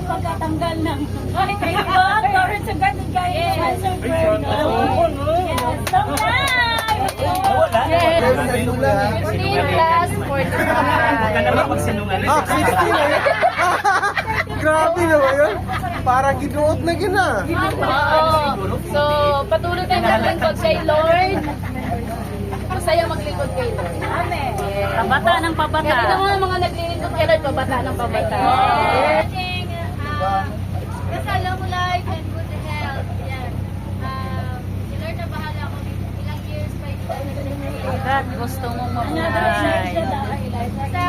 yung pagkatanggal ng Torres sa ganun kayo. Yes. Yes. Long life! Yes. 14 plus 45. Huwag ka naman magsinungaling. 60 na. Grabe naman yun. Parang ginuot na gina. Oo. So, patuloy tayong maglingkod kay Lord. Masaya maglingkod kay Lord. Amen. Pabata ng pabata. Kaya tignan mo ang mga naglilingkod kay Lord, pabata ng pabata. Kasala mo life and good health. Yan. Si Lord na bahala kung ilang years pa ito. Agad gusto mong mabuhay. Basta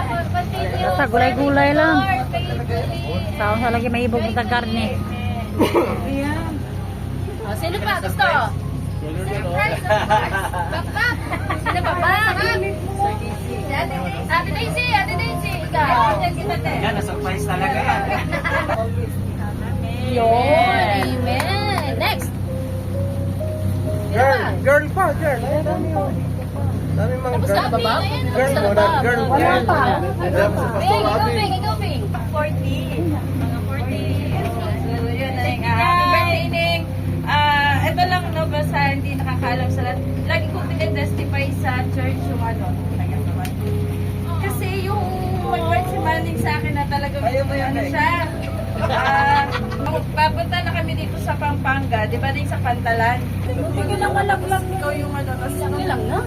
Basta gulay-gulay lang. Lord, faithfully. Saan sa lagi may ibog ng karne. Oh, sino pa gusto? Surprise, surprise. Bakbak. Sino pa ba? Ate Daisy, ikaw. Yan, na-surprise talaga yan. Yun. Amen. Next. Girl pa, girl. Dami mga Tapos girl. na ba? Girl mo na, girl. Wala pa. Ping, ikaw Ping. 40. Mga 40. So, yun na yung happy birthday, Ning. Ito lang, no, basta hindi nakakaalam sa lahat. Lagi kong tinetestify sa church yung ano, kasi yung mag-birth si Manning sa akin na talagang ano siya. Papunta na kami dito sa Pampanga, di ba din sa Pantalan? Hindi lang malaglag. Ikaw yung ano, Hindi lang, no?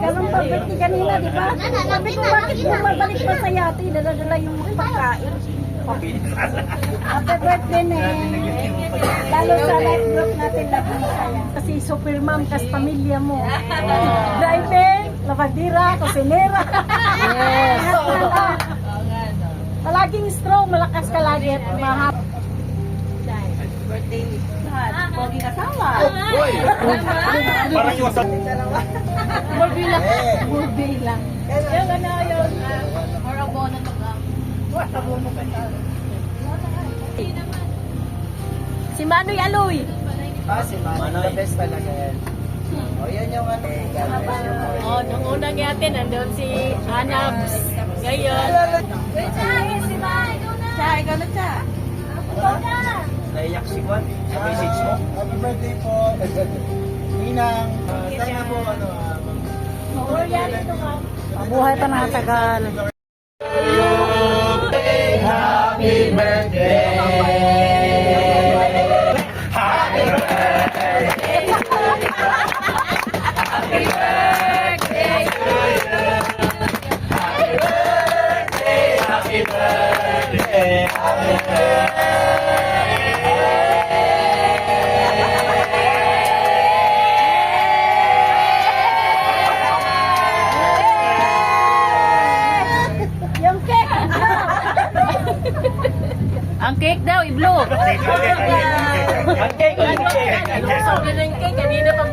Ganun pa birthday kanina, di ba? Sabi ko, bakit bumabalik pa sa yate? Dala-dala yung mga pagkain. Happy birthday, Neng. Lalo sa life group natin na Bisaya. Kasi super mom, kas pamilya mo. Driver, lavadira, kusinera. Yes. Palaging strong, malakas ka lagi at mahap. birthday. Poging asawa. Parang yung Morbi lang. Burbe lang. Yung ano yun. Or abono to lang. Si Manoy Aloy. si Mano. The best talaga yan. O, yan yung ano. Oh, nung unang yate, nandun si Anabs. Ngayon. Cha, ikaw na cha. Naiyak si Juan sa message mo. Happy birthday po. Ninang. Sana po ano. Mabuhay pa na tagal. Happy birthday. Yung cake. Ang cake daw, i-blue. Ang cake, ang cake. Ano, sabi ng cake, kanina pa